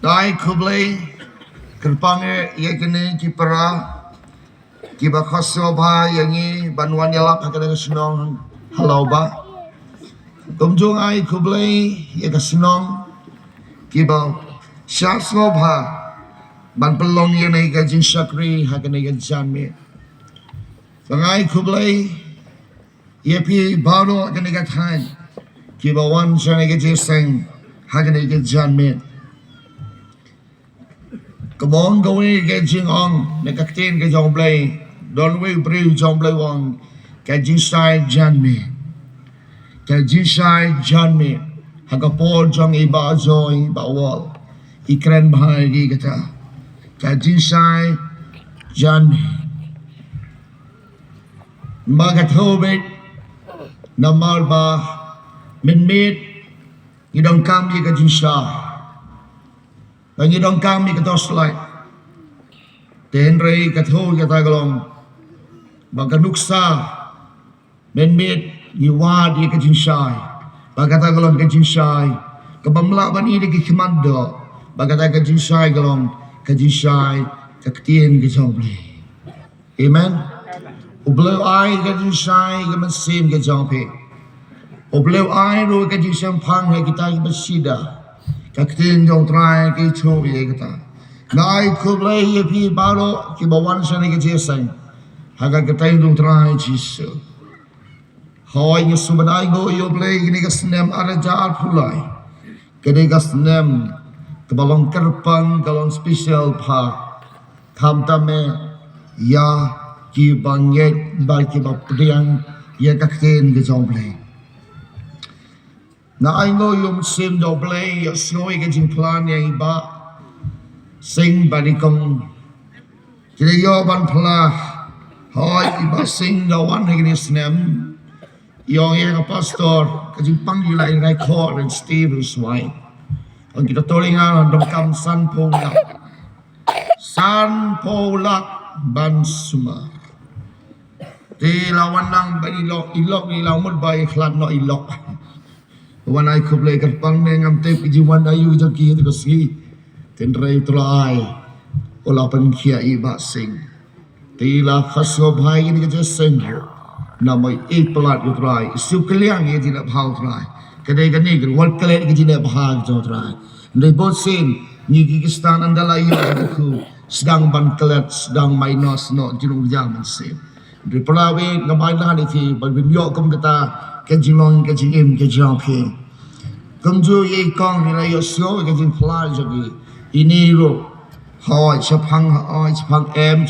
Kai kublai kerpange ia kene kipara kiba khasobha yangi banwan ialap hakana senong Lawbah. Kumjung ai kublai ia kasenong kiba syasobha ban pelong ia nei ka jin sakri hakana ka janme. Sangai kublai ia pi baro hakana ka than kiba wan sana ka jingiaseng hakana ka janme. Kamong gawe ke jingong na kaktin ke jong blay don we briu jong blay wong ke jinsai janme ke jinsai janme hagapol jong iba joy ba wal ikren bahagi kata ke jinsai janme magatobet namal ba minmit idong kami ke jinsai Bagi dong kami ketos lai, tenrei ketho kita galong, baga nuksa, menmet iwad ye kejinsai, baga ta galong kejinsai, kebamla bani de kemando, baga ta kejinsai galong kejinsai kektien kejomble, amen. Ublew ai kejinsai kemesim kejompe, ublew ai ro kejinsai pang he kita bersida. Kaktin jong try ki cho ye kata nai kublai ye pi baro ki bawan sana ki jesang haga katain jong try jisu hoy ni subanai go yo play ni ka snem araja pulai kede ka snem ke balong kerpang kalon special pa tham tame ya ki banget ba ki ba pdiang ye kaktin ki jong play. Na I know yung sim do play yung snowy kajing plan yung iba sing balikong kinayo ban pala hoy iba sing do one higini snem yung yung pastor kajing panggila yung record and Steve Swine ang kita tuloy nga nandang kam San Polak ban sumar di lawan lang ba ilok nilaw mo ba iklan no ilok Wan ai kublai kerpang ne ngam te pijiwan ayu jaki te kosi tenrei trai ola pen khia iba sing tila khaso bhai ni ke sing namai e plat yu trai su kliang ye jina bhau trai kade gani ke wal kale ke jina bhag jo trai ndai bot sin ni ki stan andala yu ku sedang ban kelet sedang minus no jinung jam sin ndai pelawe ngamai la ni ti ban yo kum kata cái chuyện long cái chuyện em cái chuyện phe công chúa ye con thì lại số cái chuyện fly cho cái ini rồi hỏi chấp phăng em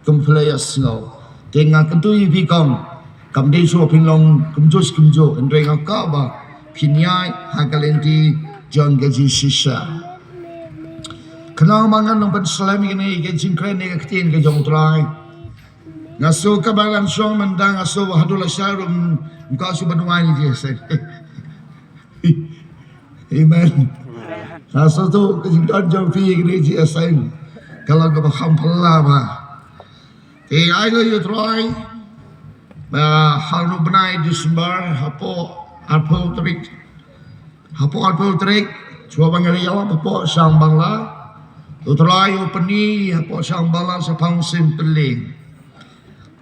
công play snow dengan kentu ye con cầm đi số pin long công chúa anh reng có ba pin nhai hakalenti John cái chuyện sisa kenal mangan nong pen selami ini cái chuyện keren cái tin cái jong try ngaso kabalan song mandang aso hadul asyarum engkau subhanallah ni dia say amen aso tu kejidan jam fi ni dia say kalau kau faham pula ba ai go you try halu benai Desember hapo trik cuba bangari yawa hapo sang bangla tu try openi hapo sang bangla sapang simpeling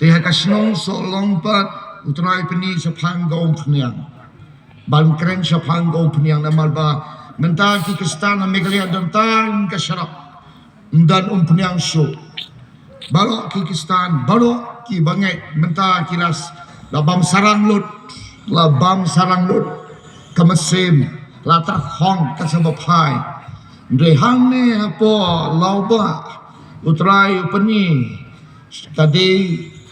Tiha kasnong so longpat utrai peni sapang gong peniang ban kren sapang gong peniang namal ba mental ki kestan megalia dan tan kasarap dan peniang so balok ki kestan balok ki bangai mental kilas labam sarang lut kemesim latar hong kasabapai rehang ne apo Lawbah utrai peni tadi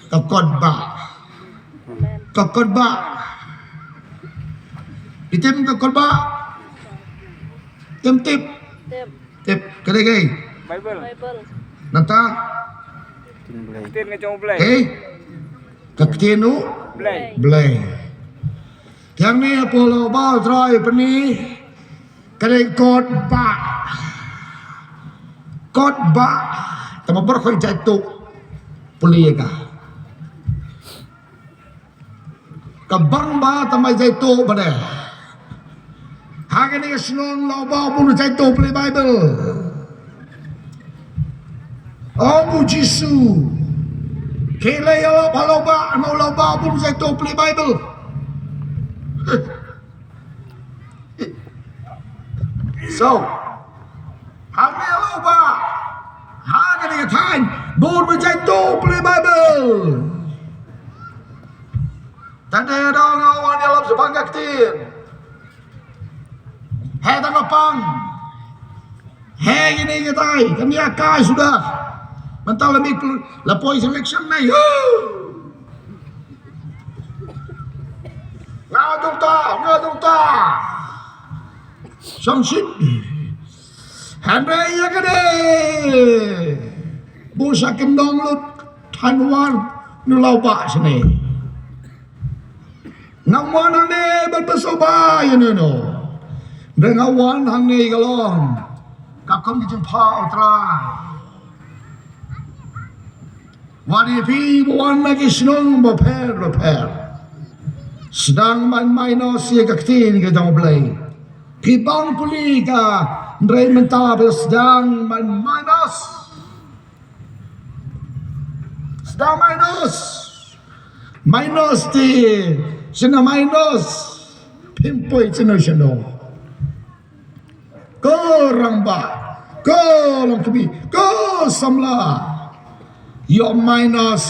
Kakotba item kakotba tip kade gay Bible nata kaktin ke jong blay kaktinu blay yang ni apa Lawbah try peni kade kotba tama berkhoi jatuh puliga kabang ba tamay jay to ba de Hagen ni senong Lawbah pun cai to play Bible. Oh Jisu. Kele ialap Lawbah, mau Lawbah pun cai to play Bible. So, hagen ni Lawbah. Hagen ni time, pun cai to play Bible. Tanda dong awan ialap sebanyak tin. Hei tanggapang. Hei ini kita, kami akai sudah. Mentang lebih lapoi selection ni. Ngadung ta. Sangsit. Handai ya kade. Busa kendong lut Tanwar Lawbah sini. Ngawan ane berpesobay no. Dengawan hang ni galon, kakam dijumpa utrai. Wadipi buan lagi senang repair. Sedang main si kaktin ke jauh belai. Kibang puli ka, ndrai mentah sedang minus. Sedang minus di, sena minus, pimpoi seno. Ko ramba, ko long kebi, ko samla. Yo minus.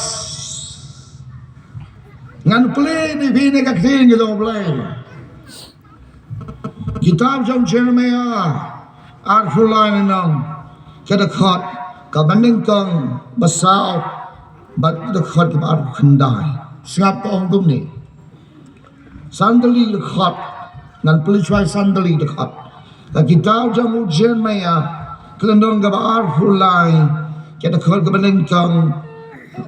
Ngan play ni bine ka kting gitu play. Kitab jam Jeremiah arhulai nang kada khat ka banding kang basau bat kada khat ka ar khandai. Singap tong dum ni. Sandali khat ngan play chwai sandali khat. Kitab jam Jeremiah kelendong ka ar hulai kada khat ka banding kang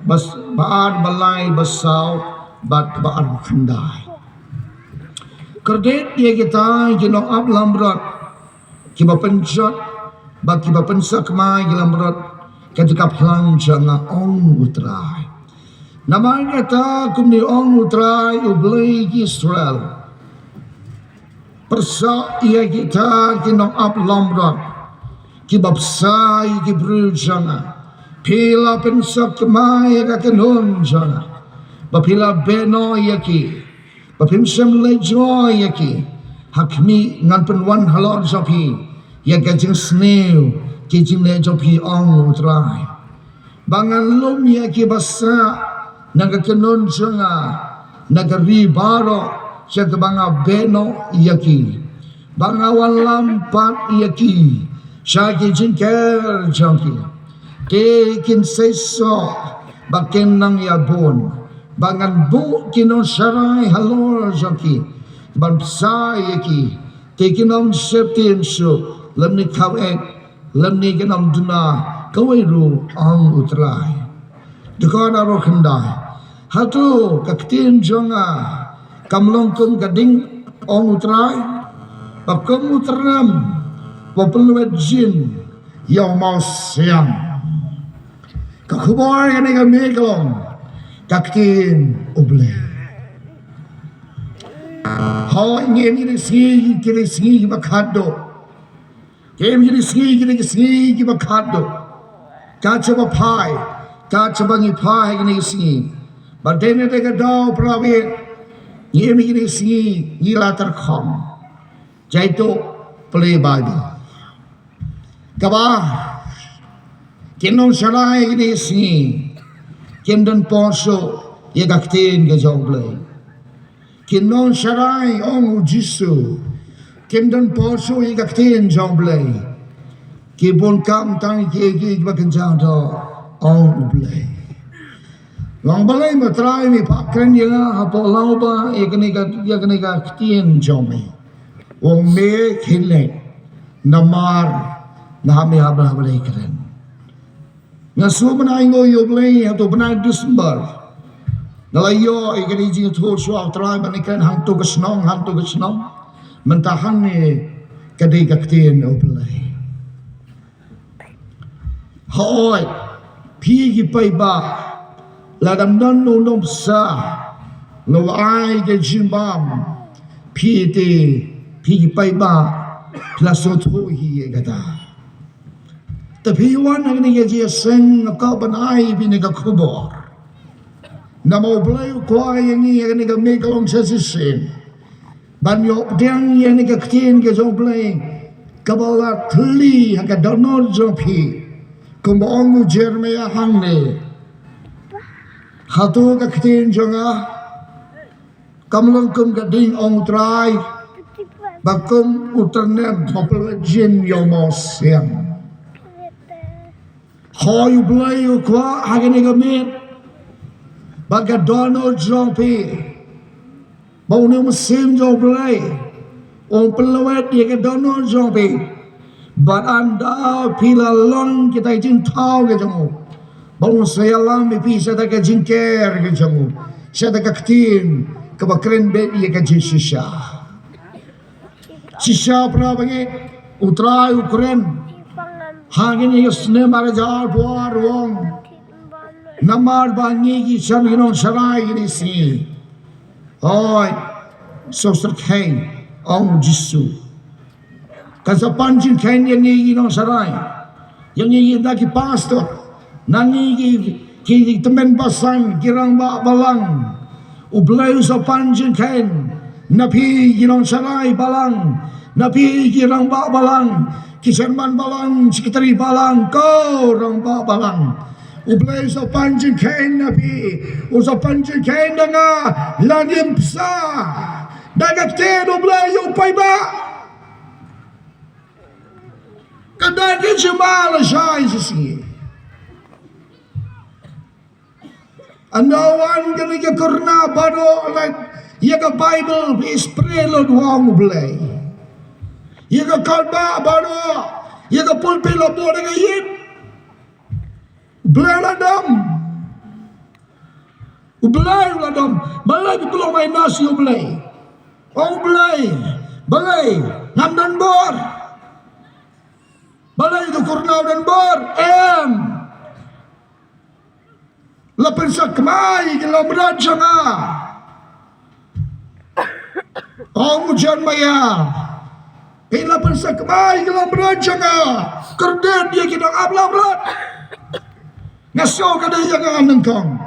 bas baar balai basau bat baar khandai. Kerdet dia kita jino ab lamrat kiba penjat ba kiba pensak mai lamrat ketika plang janga ong utrai. Namanya ta kumni ong utrai ublei Israel. Persa ia kita jino ab lamrat kiba psai kibru janga. Pila pensak mai ka kenon janga. Bapila beno yaki. Bapimsem lejoy yaki. Hakmi ngan penwan halon sopi. Ya gajing snew. Kijing lejopi ong utrai. Bangan lum yaki basa. Naga kenon janga. Naga ribaro. Siya banga beno yaki. Banga walampat yaki. Siya kijing ker jangki. Tekin seso. Bakin nang yabon. Bangan bu kinon sarai halor jaki. Ban psai yaki. Tekinom septin su. Lemni kawek. Lemni kinom duna. Kawiru ang utrai. Dekon aro kendai. Hatu kaktin jonga. Kamlongkong gading ang utrai. Pakam utram. Papeluet jin. Yaw mau siang. Kakubor yan nga miglong. Kaktin uble. How ingin ini singi bakado. Game ini singi bakado. Kaca bapai, kaca bangi pai ini singi. Berdene dega dau prawit. Ini singi gila terkom. Jaitu play Bible. Kabah. Kinong sarai ini singi. Kindan ponso ye gaktin ke jonglei. Kinnon sarai ong Jisu. Kindan ponso ye gaktin jonglei. Kibon kam tang ki bakan jang do ong blei. Long balai matrai mi pakren ye hapo Lawbah ye kene gaktin jome. Wong me khile namar nahame habla balai keren. Ngasu benai ngo yo blei atau benai Desember. Nalayo ikani jing tu suah terai banikan hang tu kesnong. Mentahan ni kadai kaktin o blei. Hoi pi pai ba ladam non sa lo ai ke jimbam pi ti พี่ไปบ้าพลาสุดหูฮีกันตาแต่พี่วันนั้นนี่จะเซ็งก็บันไอพี่นี่ก็ขบอน้ำเอาเปล่าควายอย่างนี้นี่ก็ไม่กลงเสียสินบันยกเดียงอย่างนี้ก็เขียนก็จงเปล่ากบลาทลีฮักดอนอร์จงพี่กุมองมุเจอร์เมียฮังเน่ฮัตุก็เขียนจงกำลังกุมกระดิ่งองตรายบักกุมอุตรเนมพอเปล่าจินยมอเสียงหอยเปล่าควาฮักนี่ก็มีบักดอนอร์จงพี่บางเนี่ยมันเสียงจงเปล่าองเปล่าเดียกดอนอร์จงพี่บัดอันดาพิลาลอนkita izin tahu ke jamu bang saya lam pi saya tak izin care ke jamu saya tak ketin ke bakren be ye ke shisha pra bangi utrai ukren hangin ye sne mare jar buar wong namar bangi ki san ginon sarai ni si oi so serkai ong jisu Kasa panjin kain yang ngi nong sarai, yang ngi daki pastor, nangi ki temen basan kirang ba balang, ublay sa panjin kain, napi nong sarai balang, napi kirang ba balang, kiserman balang, sekretari balang, kau rang ba balang, ublay sa panjin kain napi, usa panjin kain nga langim sa, dagat kain ublay upay ba. Kadang kita malas saya sih. Anawan kali ke karena baru like ya ke Bible is prelod wang belai. Ya ke kalba baru ya ke pulpit lobo dengan yit. Belai ladam. Belai belum main nasi belai. Belai ngam dan bor. Balai itu kurnau dan bor lapan sakmai kalau berajang ujian maya lapan sakmai kalau berajang kerden dia kita abla berat ngaso kada yang nengkong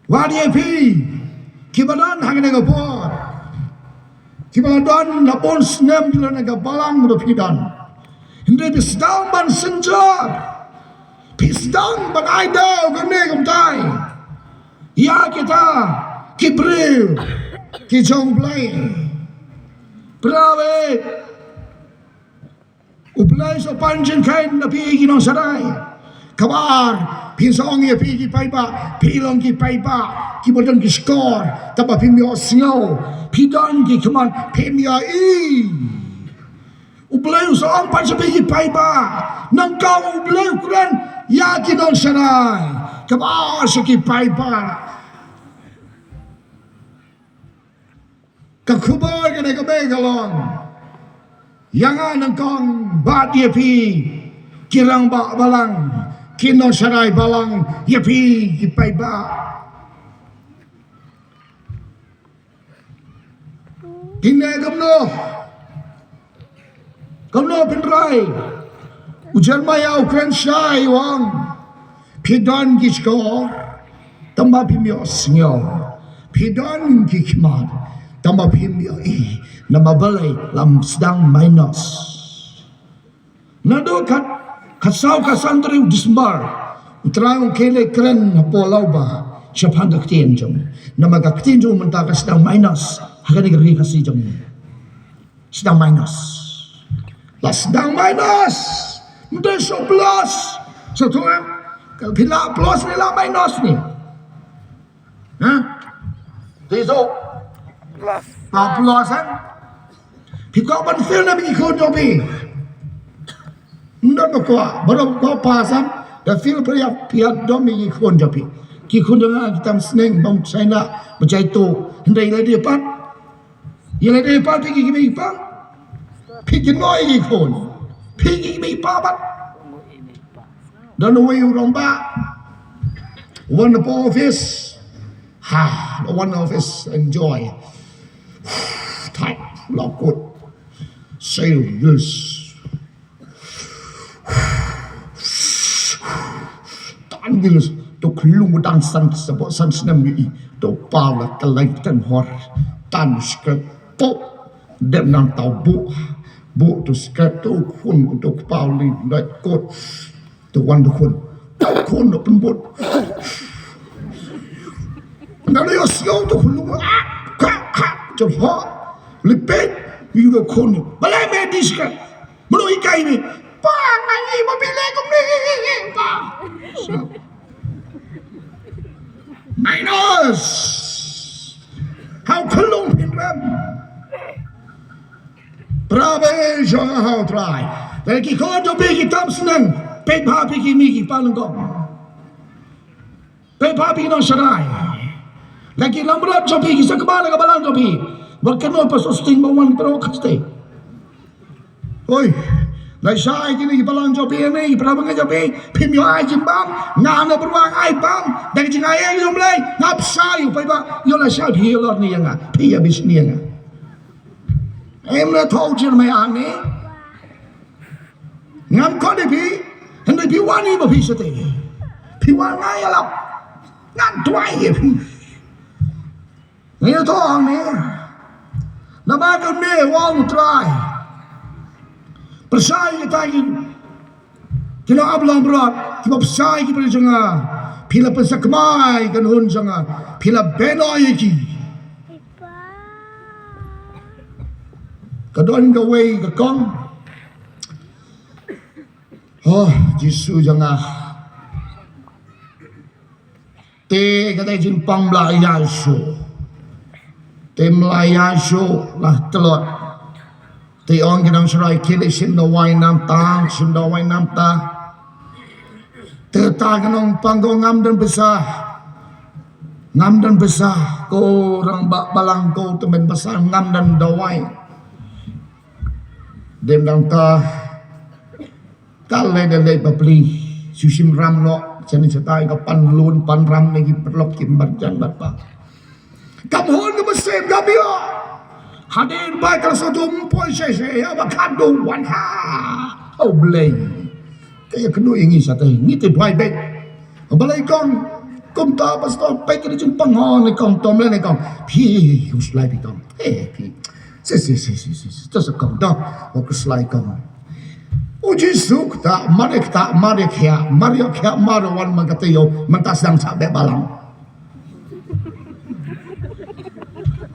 wadi pi kibalan hangene gapor kibalan lapon snem bila nagabalang berpidan hindi pisdang ban senjar pisdang ban aidaw gane kumtay ya kita kibril kijong play prawe ublay sa panjin kain na pigi ng saray kabar pinsong ya pigi paiba pilong ki paiba kibodon ki skor tapa pimyo singaw pidon ki kuman pimyo ublay sa ang pansabigi paiba nang kau ublay kuran yakin ang saray kabar sa ki paiba kakubar ka na kabegalong yang nang kong bati pi kirang ba balang kinong saray balang yapi ki paiba hinagam no Kamno pinray, ujian maya ukran syai wang, pidon gisko, tamba pimios nyo, pidon gikman, tamba pimio nama balay lam sedang minus. Nado kasaw kasantri disbar, utrang kele kren po Lawbah, siya pandak tienjong, nama gaktienjong mentakas sedang minus, hagan negeri kasi jong, sedang minus. Sedang minus, mudah so plus, so tuan kalau bila plus ni lah minus ni, Tiso plus kan, pika ban feel na bigikon jobi, ndak ko baru ko pasan, dah feel pihak dom bigikon jobi, kikon dengan kita seneng bang China berjaya tu, hendak ilai depan, pergi depan. Pigi noi ikon, pigi mi pabat. Dan away romba, one office, one office enjoy. Tight. lakot sail yes tan bilis to klung dan san sebab san senam ni to pala kalai tan hor tan skrap pop dem nang tau bu to skrap to kun to pali dai kot to wan to kun no penbot nang yo sio to klung cho ho lipet you do kun balai me diska mono ikai ni pa ngai mo bile kum ni pa minus how klung in ram prabe jo how try lagi ko do bigi tam senang pe pa bigi migi palung ko pe pa bigi no sarai lagi lamrat jo bigi sa kabala ka balang jo bigi wag kano pa susting mo wan pero kaste oi lai sai kini balang jo bigi ni prabang jo bigi pim yo ai jimbang ngam na berwang ai bang dari jingai ai jo mlai ngap sai pa ba yo la sai phi lo ni nga phi ya bis ni nga em là thâu trên mày ăn nè ngắm có đi phi hình đi phi quan đi mà phi sẽ thế phi quan ngay là ngắn toai vậy phi nghe thâu ăn nè nằm ăn cái nè wang try persai kita ini kita ablang berat kita persai kita jangan pila pesak mai kan hun jangan pila benoi iki kadon gawe ka kong oh jisu jangan te kata jimpang belaya so te melaya so lah telot te on kadang serai kili sim do wai nam tang sim do wai nam ta te ta kanong panggo ngam dan besar ko orang bak balang ko temen besar ngam dan do wai dem dang ta kalai dalai babli susim ram lo chani chatai ka pan lun pan ram lagi perlok kimbar jan bapa kamhon ke mesem gabio hadir bai kal sodum poi se aba kado wan ha au blai kaya kenu ingi satai ni te bai bet balai kong kom ta pastor pai ke jin pangon ni kong tom le ni kong phi us lai bi kong phi si这是讲到我个是来讲我去苏ta marek ya mario kya maro wan magatayo mantas lang sabe balang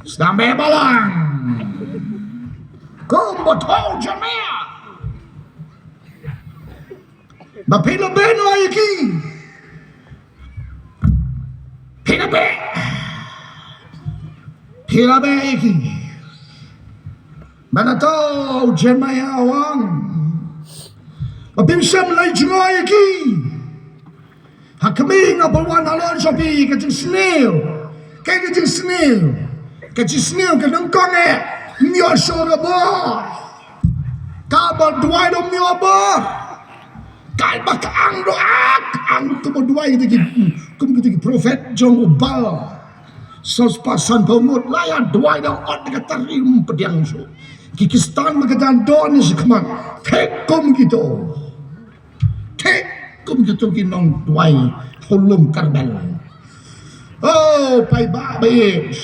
sabe balang kombo tau jamea bapilo beno iki pinabe iki mana tahu Jeremiah awang Abim Sam lai jingai ki hakami ngapawan alon sopi kajing snail kajing snail kadang kong mio sora bo kabal duai do mio bo kal bak ang tu bo duai gitu kum prophet jong ubal sos pasan pemut layan duai do ot katarim pediang so Kikistan magadan doon ni si Kaman. Tekom gitu kinong duay hulum karbel. Oh, pay babis.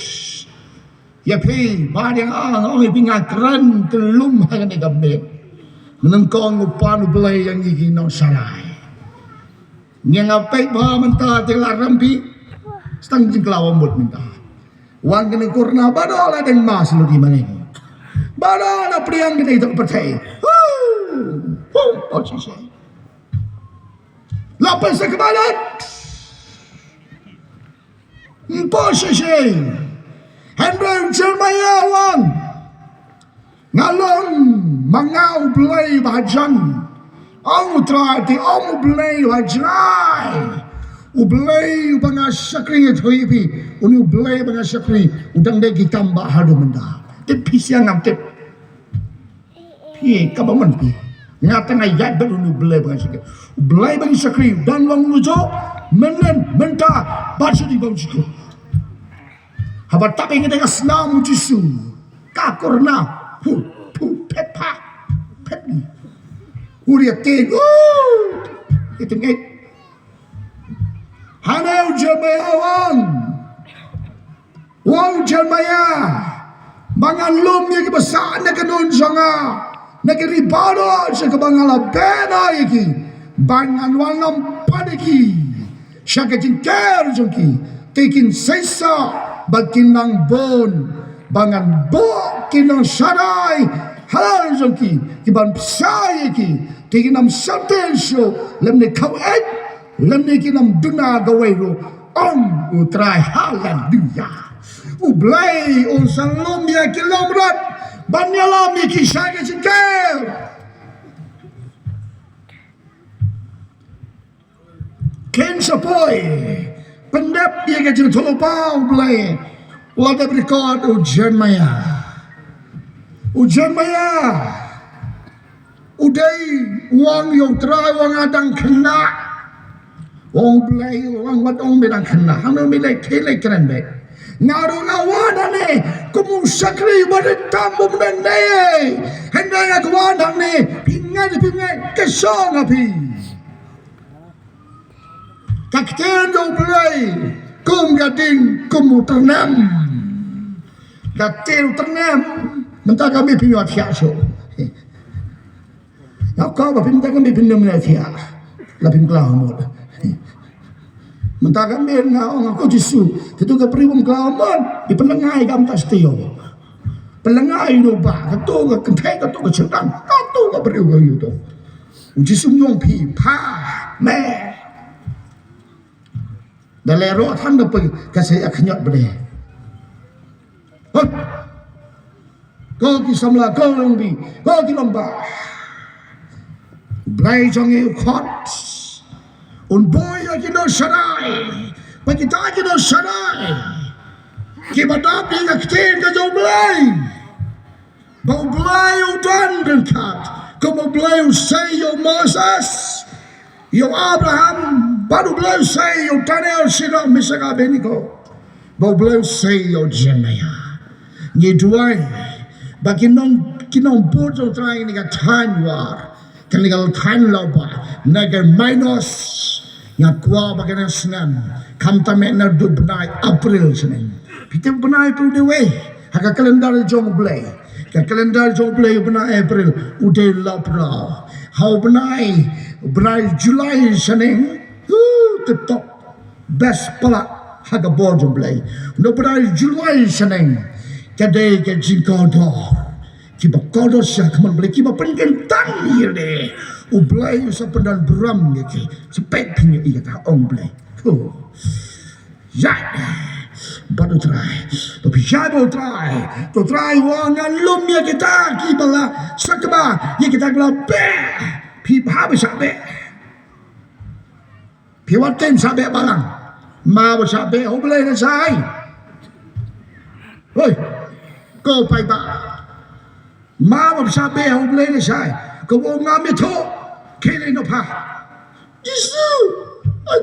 Yapi, badang ang ibinga kran kelum hangan ni gamit. Menengkong upan ubelay yang iginong salay. Yang apay ba manta tila rampi. Stang jingklawang bot minta. Wang kini kurna badola dan mas lo di mana Bara na priang kita itu percaya. Oh sih. Lapas sa kabalat. Sih. Henry Jeremiah wang. Ngalong mangau belai bajan. Ang utrati ang belai bajai. Ublay bangasakri itu ipi. Uni ublay bangasakri udang degi tambah hadu menda. Tapi siang am tep, pi kabaman pi, ngata ngayat baru nu belai bagi sakri dan wang nujo menen menta baca di bawah jiku. Habat tapi kita ngas nam jisu, kakurna pet pa pet ni uria ten itu ngit hanau jemayawan wang jemaya mangan lum ye besar na kanun sanga na ribado sa kabangala bena yeki bangan wanam padiki syaka jingker jongki taking sesa bakinang bon bangan bo kinang sarai halal jongki kiban psai ki taking sentensyo lemne kawet lemne kinam duna gawero utrai haleluya ublay on salom ya kilomrat banyalam ya kisah jingker ken sapoy pendap ya kajeng tolopau ublay wada berikot ujian maya uday wang yung try wang adang kena wang ublay wang wadong bedang kena hanggang milay telay keren bet ngaru ngawana ne kumusakri baritambo mnene hendaya kawadang ne pingan kesong api kakten ublay kum gading kumuternam gatil ternam mentah kami pinjat siaso nak kau bapinta kami pinjam sias lapin kelamut mentah kami ngau jisu itu ke priwum kelamut di pelengai kam tastio pelengai Lawbah itu ke kenteng itu ke cendang itu ke priwum itu jisu nyong pi pa me dalero than da pe kasih aknyot bede ko ki samla ko longbi ko ki Lawbah blai jonge khot un boy ki no sarai pagi ta ki no sarai ki badap ni akten ka jo blai bau blai udan den kat ko blai say yo Moses yo Abraham baru beliau say yo Daniel sila misaga beniko baru beliau say yo Jeremiah ni duai bagi kinong bojo try ni ka time war kan ni ka time Lawbah naga minus nga kwa bagi na senan kam tame na du benai April senan pite benai tu dewe haka kalendar jong blai ka kalendar jong blai benai April ude lapra how benai July senan the top best pala haga bojo blay no pada July seneng kadai ke jingkodo kiba kodo sya kaman blay kiba pengen tan de ublay sa pendan bram yake sepet pinyo ika ong blay ya badu try tapi jabo try wang alum ya kita kibala sakba ya kita gla be pi habis be Piwat tem sabe balang, mau sabe oblay na say. Hoy, kau pai ba? Mau sabe oblay na say. Kau ngam itu, kini no pa. Jisu,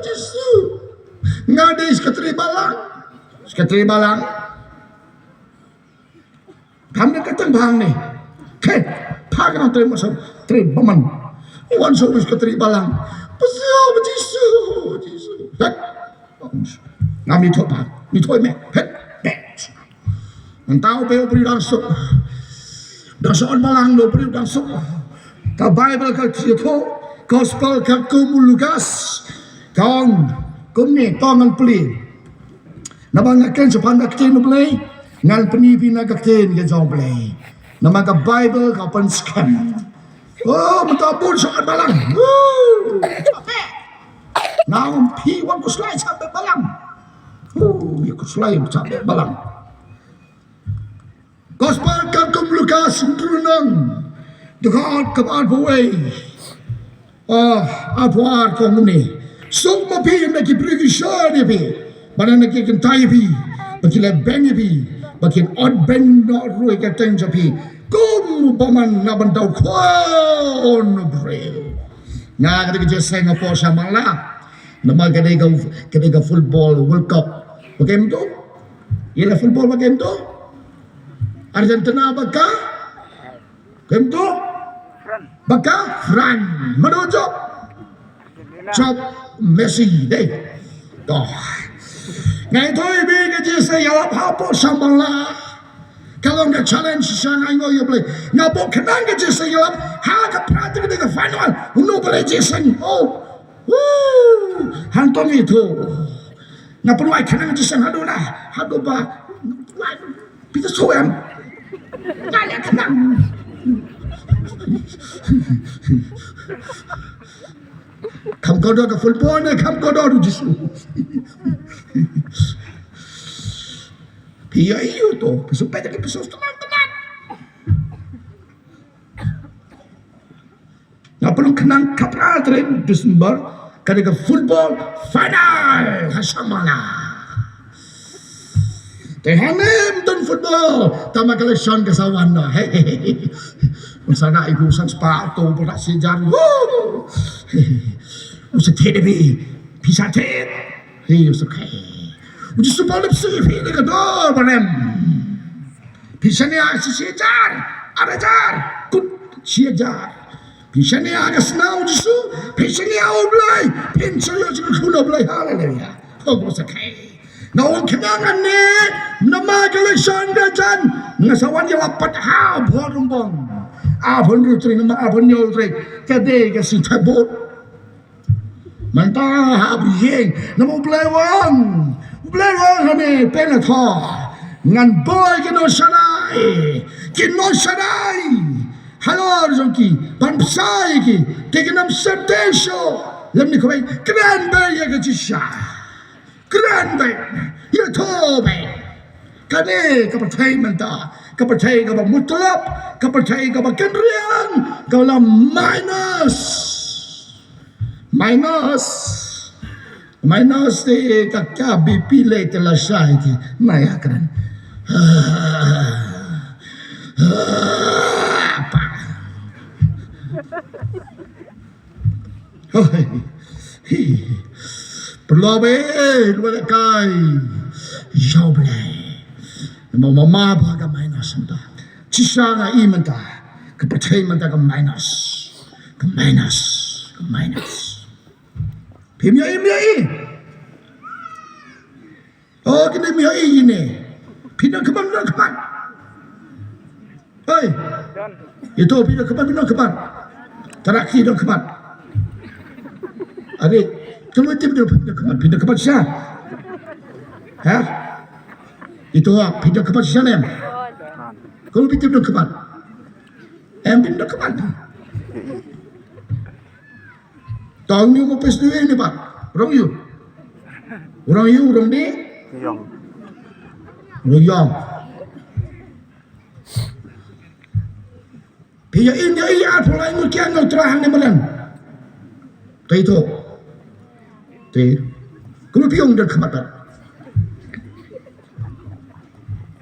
Jisu. Ngade sekatri balang. Kami keteng bang ni. Ke, pakai nanti masuk tri baman. Wan so sekatri balang. Pasal Jisu. Ngami topa, ni toy me, het, bet. Entau pe opri dangsuk, dangsuk balang do opri dangsuk. Ka Bible ka to, Gospel ka Lukas, kong kumni tongan pli. Nabang ngaken sepan kakten blay, ngan penipi na kakten ke jong blay. Nama ka Bible ka pan scam. Oh, mentabur soal balang. Naon pi wan ko slay sampai balang. Ya ko slay sampai balang. Gospel kan Lukas turunang. Dekat ke Alpaway. Apuar ko muni. So mo pi na ki pregisyon pi. Bana na ki kentay pi. Bagi lebeng pi. Bagi odd ben no ruy ka teng pi. Kum paman na bandaw ko no bre. Nga kada ki jessay nga po sa mala. Nama kadang football World Cup. Game tu? Ialah football game tu? Argentina baka kento baka Fran menuju chop Messi deh. Toh ngai thôi bi cái gì sẽ là hapo sambala kalau nggak challenge sana ingo yo play ngabo kenang cái gì sẽ là ha ka prati cái final uno boleh jason oh hanton itu nggak perlu ai kenang jason hado ba Peter Soem nggak ada kenang Kam kau dah ke football ni, kam kau dah jisu. Pia iyo tu, supaya tak pesos teman-teman. Ngapa lu kenang kapral tren Desember, kada ke football final hasamana. Tehanem dan football, tama collection kasawan na. Hehehe. Sana ibu sang sepatu pula sejar. Usah TV, bisa tet. Hei usah kay. Uji sepuluh sih ini kedor barem. Bisa ni agak sejar, ada jar, kut sejar. Bisa ni agak senang uji su, bisa ni awal belai, pensel yo juga kuno belai hal ni ya. Oh usah kay. Ngawang kenangan ni, nama kelesan gajan, ngasawan yang lapat ha borumbong. Abon rutri nama abon nyolrek, kade kasi tabot. Mantap habiyeng, nama belewang kami penathor. Ngan boy kino sanai, halor jongki, pansai ki, tekenam sedesho. Lemni kau keren bay ya kecisa. Keren bay, ya bay. Kade kepercayaan mentah, kepercayaan kepada mutlak, kepercayaan kepada kendrian, kalau minus de kakak BP le telah syai ki, naya keren. Apa? Perlu dua kai, jauh belai. Mama baga minus entah, cisha na I mentah, kepercayaan mentah ke minus. Pemia I. Oh kini mia I ini, pindah keman. Hei, itu pindah keman. Terakhir pindah keman. Adik, kalau itu pindah keman siapa? Hah? Itu pindah keman siapa em? Kalau pindah keman, em pindah keman. Tahun ni mau pes duit ni pak, orang you, orang ni, orang. Pihak ini ia pula ingin kian terang ni malam. Itu, kalau pion dah kemat,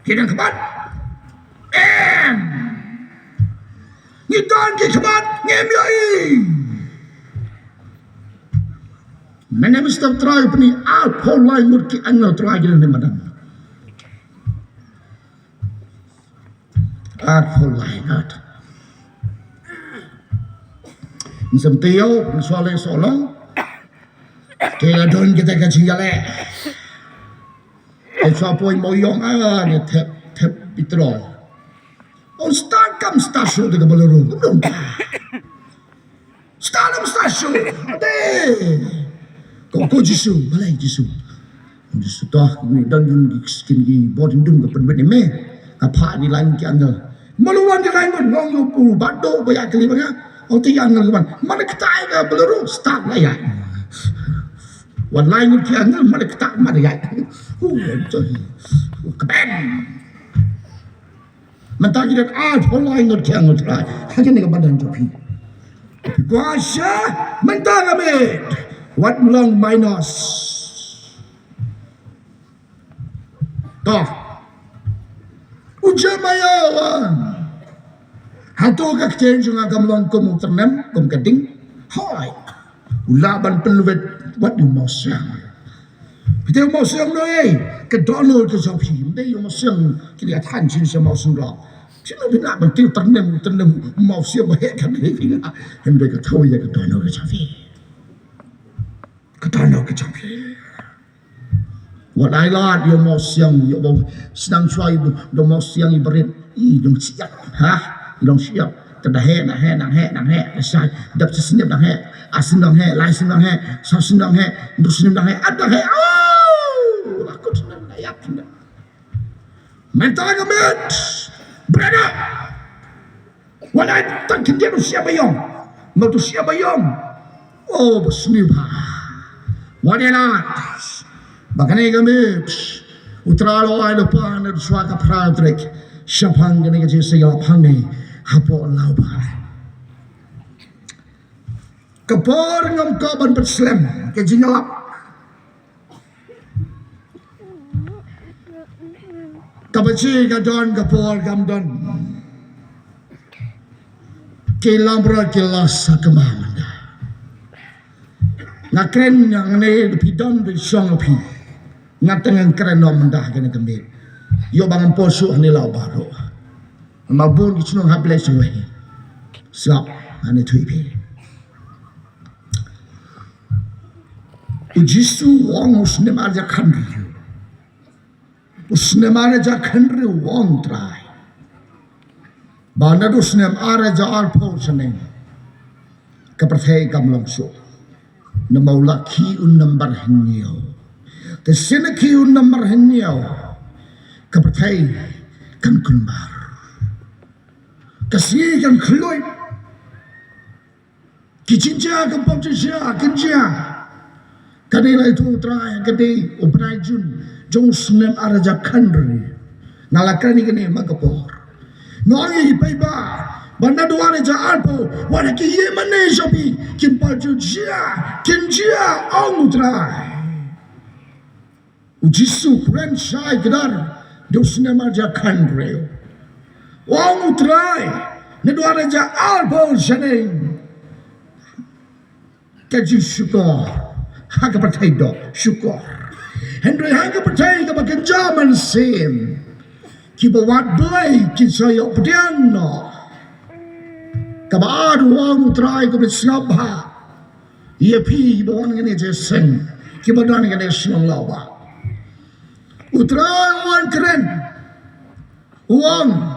kita kemat, ni tuan kita kemat, ngemiai. Mana mesti try puni apa lain murki anda try jadi mana? Apa lain ada? Misal teo, soalnya solong, kita don kita kaji jale. Siapa yang mau yang ni tep petrol. Oh start stasiun dekat Balerung, belum? Start stasiun, ada. Kau jisu, balai jisu dah ni dan yung skin gi body dum ke penbet ni me apa ni lain ki anda maluan di lain pun ngong yo pu bado banyak kali banyak oh tiang ngal kan mana ketai ke Beluru start lah ya wan lain ki anda mana ketak mana ya keben mentah jadi lain ki anda try hanya ni ke badan topi kuasa mentah kami what long minus toh ujamayawan hatu ka change nga gamlong kum ternem kum kading hoy ulaban peluwet what you most Kita mau siang noi, ke donor ke sapi, kita yang mau siang kita tan chin sama sungguh. Cina bina berarti ternem mau siang bahaya kan ni bina, hendak ke tahu ya ke donor ke sapi, ke donor ke sapi. Walai lah dia mau siang, dia mau sedang cuai, dia mau siang ibarat, dia siap, dia siap. Dah he, saya dah senyap dah he, asin dah he, lai sin dah he, sasin dah he, dusin dah he, ada he. Oh, aku senang dah ya, senang. Mental kemet, berada. Walai tak kita siapa yang, mau tu siapa yang. Oh, bersenyap. Walai lah. Bagane kemet, utralo ay depan ada suaka pradrek, siapang gani kerja segala ni. Hapo Lawbah. Kapor ngam kaban berselam ke jingialap. Kabaci kadon kapor gamdon. Kilambra kilas kemana. Ngakren yang ne pidon di song pi. Ngatengan keren nom dah kena kembir. Yo bangan posu ni Lawbah ro. Mabun kita nak habis semua. Sebab ane tu ibe. Ujisu wang usne marja khandri. Usne marja khandri wang try. Bana usne marja arpo sene. Kepercayaan kamlang so. Namaula ki un number henyo. Tesene ki un number henyo. Kepercayaan kan kumbar. Kasih kan keluar, kicinja kan pemcica, kinja, kadang itu terakhir kadang operai jun, jong senem araja kandri, nalakan ini kene magapor, nongi payba, banda dua ni jalan po, wana kiye mana jobi, kimpal jujia, kinja, ang utrai, ujisu kuren syai kedar, dos senem araja kandri. Wang utrai, nedua raja alpo jeneng, kaji syukur, haga percaya do syukur, Henry haga percaya kebagian zaman sem, kibawat belai kisayok pedian no, kabadu wang utrai kebersama Lawbah, ia pi bawan ini jingiaseng, kibadan ini senang Lawbah, utrai wang keren, wang